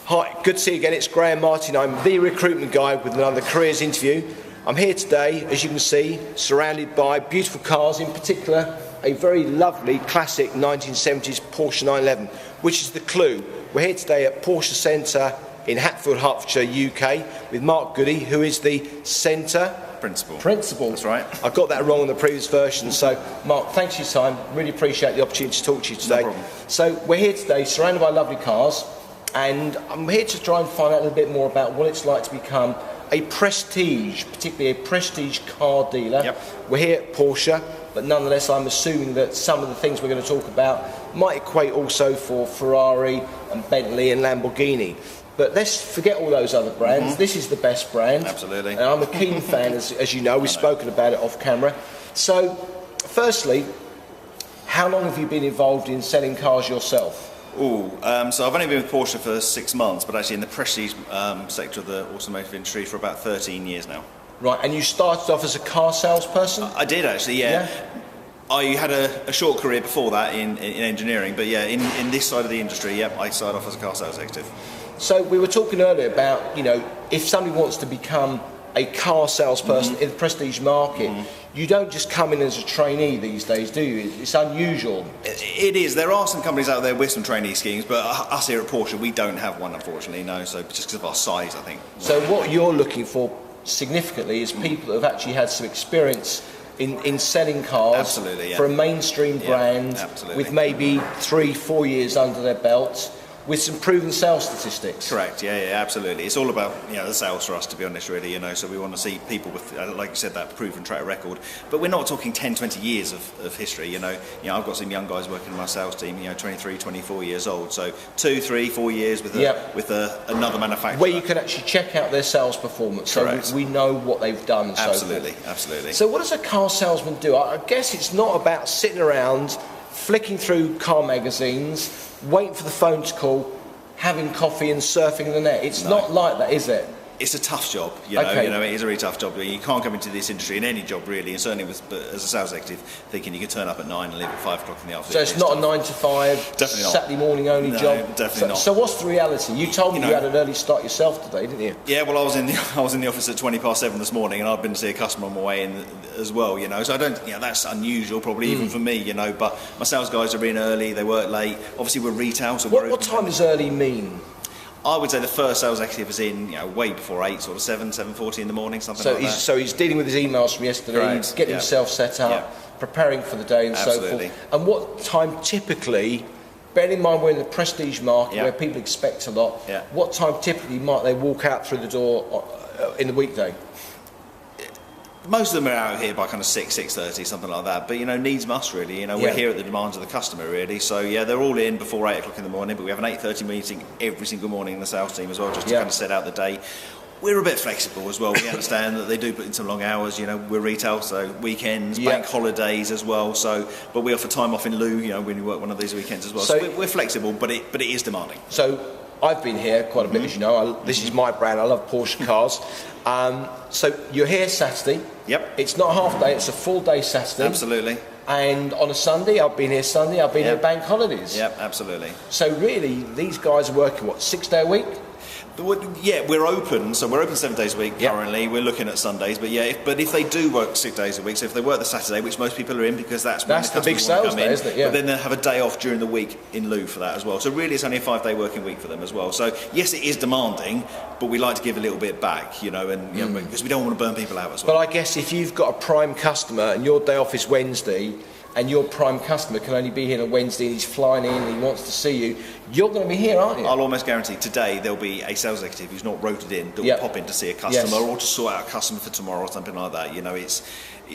Hi, good to see you again. It's Graham Martin. I'm the recruitment guy with another careers interview. I'm here today, as you can see, surrounded by beautiful cars, in particular a very lovely classic 1970s Porsche 911, which is the clue. We're here today at Porsche Centre in Hatfield, Hertfordshire, UK, with Mark Goody, who is the Centre Principal. That's right. I got that wrong in the previous version. So, Mark, thanks for your time. Really appreciate the opportunity to talk to you today. No problem. So, we're here today, surrounded by lovely cars, and I'm here to try and find out a little bit more about what it's like to become a prestige, particularly a prestige car dealer. Yep. We're here at Porsche, but nonetheless I'm assuming that some of the things we're going to talk about might equate also for Ferrari and Bentley and Lamborghini. But let's forget all those other brands. This is the best brand. Absolutely. And I'm a keen fan, as you know. We've spoken about it off camera. So, firstly, how long have you been involved in selling cars yourself? So I've only been with Porsche for 6 months, but actually in the prestige sector of the automotive industry for about 13 years now. Right, and you started off as a car salesperson? I did actually, yeah. I had a short career before that in engineering, but yeah, in this side of the industry, I started off as a car sales executive. So we were talking earlier about, if somebody wants to become a car salesperson in the prestige market, you don't just come in as a trainee these days, do you? It's unusual. It is. There are some companies out there with some trainee schemes, but us here at Porsche, we don't have one, unfortunately, no. So just because of our size, I think. So what you're looking for significantly is people that have actually had some experience in selling cars for a mainstream brand with maybe 3-4 years under their belt, with some proven sales statistics. Correct, yeah, absolutely. It's all about the sales for us, to be honest, really, so we want to see people with, like you said, that proven track record. But we're not talking 10, 20 years of history, I've got some young guys working in my sales team, 23, 24 years old, so 2, 3, 4 years with another manufacturer. Where you can actually check out their sales performance, so we know what they've done. Absolutely. So what does a car salesman do? I guess it's not about sitting around, flicking through car magazines, waiting for the phone to call, having coffee and surfing the net. It's not like that, is it? It's a tough job, it is a really tough job. You can't come into this industry in any job really, and certainly as a sales executive, thinking you could turn up at 9 and leave at 5 o'clock in the afternoon. So it's not a 9 to 5, definitely not. Saturday morning only job? Definitely not. So what's the reality? You told me you had an early start yourself today, didn't you? Yeah, well I was in the office at 7:20 this morning, and I've been to see a customer on my way in as well, so I don't, that's unusual probably even for me, but my sales guys are in early, they work late, obviously we're retail, so what time does early mean? I would say the first sales executive is in, way before 8, sort of 7:40 in the morning, something like that. So he's dealing with his emails from yesterday, he's getting himself set up, preparing for the day and so forth. And what time typically, bearing in mind we're in the prestige market where people expect a lot, what time typically might they walk out through the door in the weekday? Most of them are out here by kind of 6:30, something like that. But needs must really. We're here at the demands of the customer really. So they're all in before 8 o'clock in the morning. But we have an 8:30 meeting every single morning in the sales team as well, just to kind of set out the day. We're a bit flexible as well. We understand that they do put in some long hours. We're retail, so weekends, bank holidays as well. So, but we offer time off in lieu. When you work one of these weekends as well. So we're flexible, but it is demanding. So I've been here quite a bit, as you know. This is my brand. I love Porsche cars. So you're here Saturday. Yep. It's not a half day, it's a full day Saturday. Absolutely. And on a Sunday, I've been here Sunday, I've been here bank holidays. Yep, absolutely. So really, these guys are working, 6 day a week? Yeah, we're open. So we're open 7 days a week currently. We're looking at Sundays, but if they do work 6 days a week, so if they work the Saturday, which most people are in because that's when the big sales day, isn't it? Yeah. But then they'll have a day off during the week in lieu for that as well. So really, it's only a 5 day working week for them as well. So yes, it is demanding, but we like to give a little bit back, because we don't want to burn people out as well. But I guess if you've got a prime customer and your day off is Wednesday, and your prime customer can only be here on Wednesday and he's flying in and he wants to see you, you're going to be here, aren't you? I'll almost guarantee today there'll be a sales executive who's not rotated in that will pop in to see a customer or to sort out a customer for tomorrow or something like that.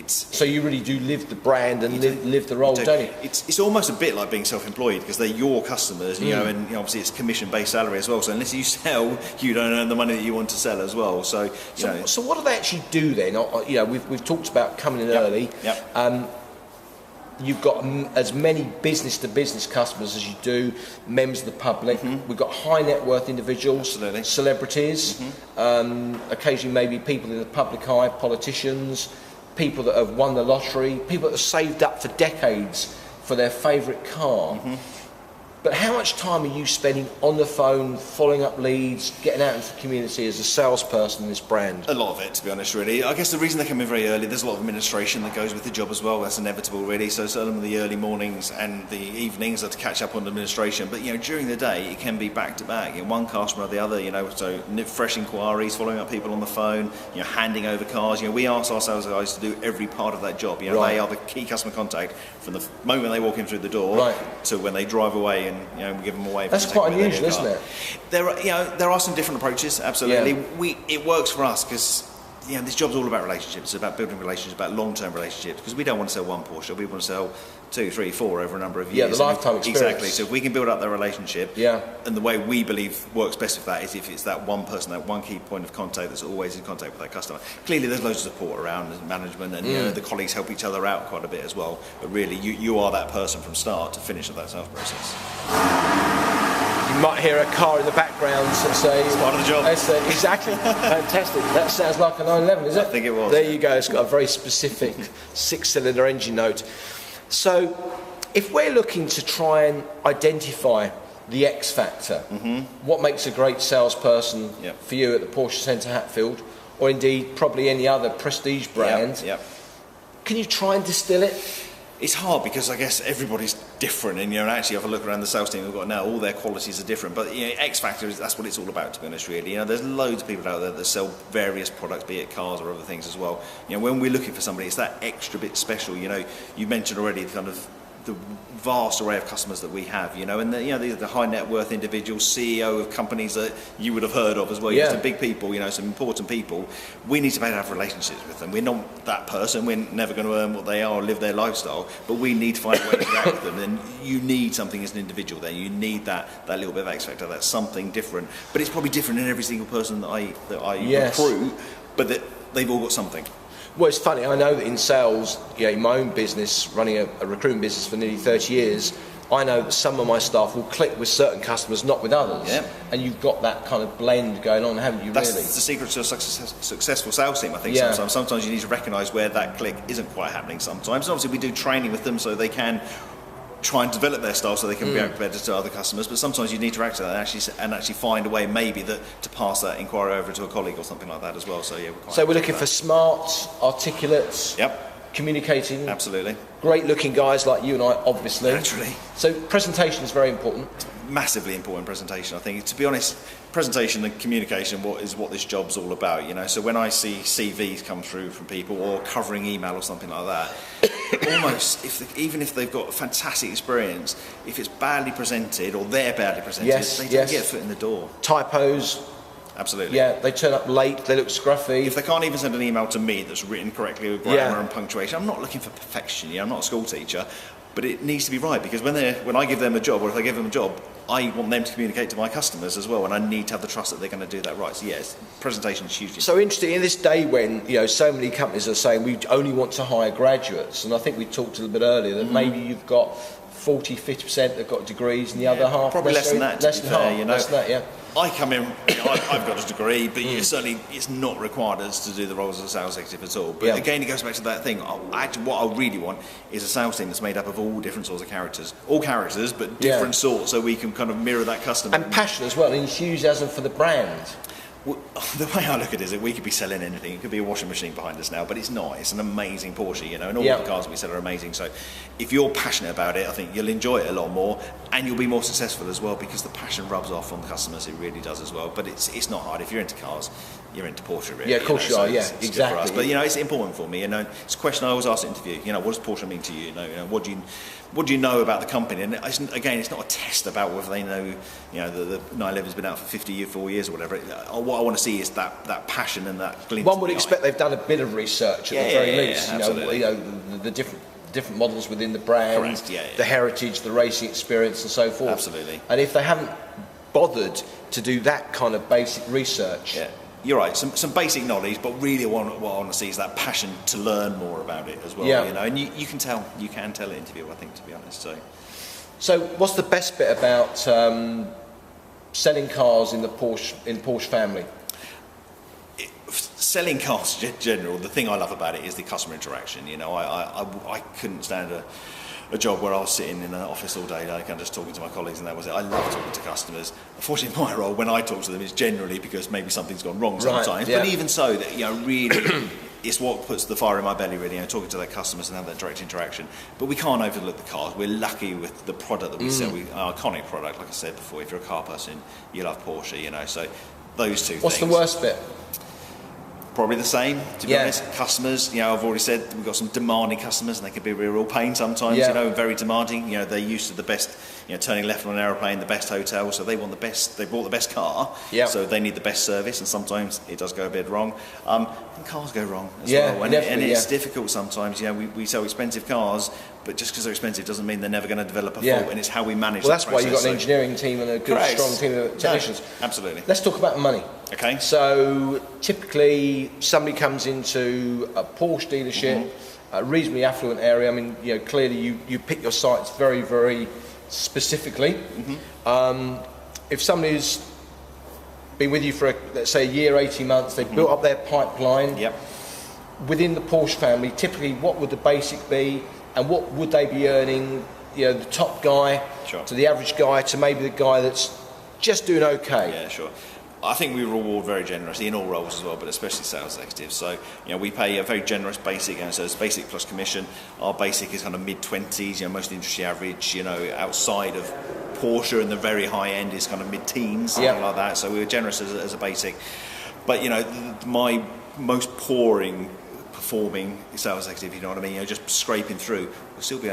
So you really do live the brand and live the role, don't you? It's almost a bit like being self-employed because they're your customers, and obviously it's commission-based salary as well. So unless you sell, you don't earn the money that you want to sell as well. So what do they actually do then? We've talked about coming in early. You've got as many business-to-business customers as you do members of the public. We've got high net worth individuals, celebrities, occasionally maybe people in the public eye, politicians, people that have won the lottery, people that have saved up for decades for their favourite car. But how much time are you spending on the phone, following up leads, getting out into the community as a salesperson in this brand? A lot of it, to be honest, really. I guess the reason they come in very early, there's a lot of administration that goes with the job as well. That's inevitable, really. So certainly the early mornings and the evenings are to catch up on administration. But, during the day, it can be back to back. One customer or the other, so fresh inquiries, following up people on the phone, handing over cars. We ask our sales guys to do every part of that job. They are the key customer contact from the moment they walk in through the door to when they drive away, and we give them away. That's quite unusual, isn't it? There are some different approaches. Absolutely, yeah. It works for us because this job's all about relationships. It's about building relationships, about long-term relationships. Because we don't want to sell one Porsche, we want to sell 2, 3, 4 over a number of years. Yeah, the lifetime experience. Exactly. So if we can build up that relationship, and the way we believe works best with that is if it's that one person, that one key point of contact that's always in contact with that customer. Clearly, there's loads of support around management, and the colleagues help each other out quite a bit as well. But really, you are that person from start to finish of that sales process. You might hear a car in the background and say... It's part of the job. Exactly. Fantastic. That sounds like a 911, is it? I think it was. There you go. It's got a very specific 6-cylinder engine note. So, if we're looking to try and identify the X factor, what makes a great salesperson for you at the Porsche Centre Hatfield, or indeed probably any other prestige brand, can you try and distill it? It's hard because I guess everybody's different, and actually, if I look around the sales team we've got now, all their qualities are different. But X factor that's what it's all about, to be honest. Really, there's loads of people out there that sell various products, be it cars or other things as well. When we're looking for somebody, it's that extra bit special. You mentioned already kind of the vast array of customers that we have, and the high net worth individuals, CEO of companies that you would have heard of as well. Some big people, some important people. We need to be able to have relationships with them. We're not that person. We're never going to earn what they are or live their lifestyle, but we need to find a way to interact with them. And you need something as an individual there. You need that little bit of X factor. That's something different. But it's probably different in every single person that I recruit, but that they've all got something. Well, it's funny, I know that in sales, in my own business, running a recruitment business for nearly 30 years, I know that some of my staff will click with certain customers, not with others. Yep. And you've got that kind of blend going on, haven't you, That's really? That's the secret to a successful sales team, I think, sometimes you need to recognise where that click isn't quite happening sometimes. And obviously, we do training with them so they can try and develop their style so they can be better to other customers, but sometimes you need to react to that and actually find a way maybe to pass that inquiry over to a colleague or something like that as well. So we're looking for smart, articulate, communicating, absolutely, great looking guys like you and I, obviously. Naturally. So presentation is very important. Massively important presentation, I think. To be honest, presentation and communication is what this job's all about. So when I see CVs come through from people or covering email or something like that, almost even if they've got a fantastic experience, if it's badly presented or they're badly presented, they don't get a foot in the door. Typos. Absolutely. Yeah, they turn up late, they look scruffy. If they can't even send an email to me that's written correctly with grammar and punctuation, I'm not looking for perfection. I'm not a school teacher, but it needs to be right, because when I give them a job, or if I give them a job, I want them to communicate to my customers as well, and I need to have the trust that they're going to do that right. So yes, presentation is hugely so interesting in this day when so many companies are saying we only want to hire graduates, and I think we talked a little bit earlier that maybe you've got 40-50% that got degrees, and the other half probably less than that. Less than that. I come in, I've got a degree, but certainly it's not required us to do the roles of a sales executive at all. But again, it goes back to that thing. Actually, what I really want is a sales team that's made up of all different sorts of characters. All characters, but different sorts, so we can kind of mirror that customer. And passion as well, and enthusiasm for the brand. Well, the way I look at it is that we could be selling anything. It could be a washing machine behind us now, but it's not. It's an amazing Porsche, and all the cars we sell are amazing. So if you're passionate about it, I think you'll enjoy it a lot more, and you'll be more successful as well, because the passion rubs off on the customers. It really does as well. But it's not hard. If you're into cars, you're into Porsche, really. Yeah, of course you are. It's exactly. Good for us. But it's important for me. It's a question I always ask in interview. What does Porsche mean to you? What do you know about the company? And it's not a test about whether they know, the 911's been out for 54 years or whatever. What I want to see is that passion and that glint. One would expect they've done a bit of research at the very least. Absolutely. The different models within the brand, correct, the heritage, the racing experience, and so forth. Absolutely. And if they haven't bothered to do that kind of basic research. Yeah. You're right, some basic knowledge, but really what I want to see is that passion to learn more about it as well. And you can tell in an interview, I think, to be honest. So what's the best bit about selling cars in the Porsche family? Selling cars in general, the thing I love about it is the customer interaction. I couldn't stand a job where I was sitting in an office all day, like, and just talking to my colleagues, and that was it. I love talking to customers. Unfortunately, my role when I talk to them is generally because maybe something's gone wrong sometimes. Right, yeah. But even so, that, you know, really, it's what puts the fire in my belly, really. You know, talking to their customers and have that direct interaction. But we can't overlook the cars. We're lucky with the product that we sell. Our iconic product, like I said before. If you're a car person, you love Porsche. You know, so those two. What's things. the worst bit? Probably the same, to be honest. Customers, you know, I've already said we've got some demanding customers, and they can be a real pain sometimes. You know, very demanding. You know, they're used to the best, you know, turning left on an aeroplane, the best hotel, so they want the best. They bought the best car, so they need the best service, and sometimes it does go a bit wrong. And cars go wrong as well, and it's difficult sometimes. You know, we sell expensive cars, but just because they're expensive doesn't mean they're never going to develop a fault, and it's how we manage. Well, that's why you've got an engineering team and a good, strong team of technicians. No, absolutely. Let's talk about money. Okay. So typically, somebody comes into a Porsche dealership, a reasonably affluent area. I mean, you know, clearly you pick your sites very, very specifically. If somebody's been with you for, let's say, a year, 18 months, they've built up their pipeline. Within the Porsche family, typically, what would the basic be, and what would they be earning? You know, the top guy to the average guy to maybe the guy that's just doing okay. Yeah, sure. I think we reward very generously in all roles as well, but especially sales executives. So, you know, we pay a very generous basic, and so it's basic plus commission. Our basic is kind of mid-20s, you know, most industry average, you know, outside of Porsche, and the very high end is kind of mid-teens, something like that. So we're generous as a basic. But, you know, my most performing sales executive, you know what I mean, you know, just scraping through, we'll still be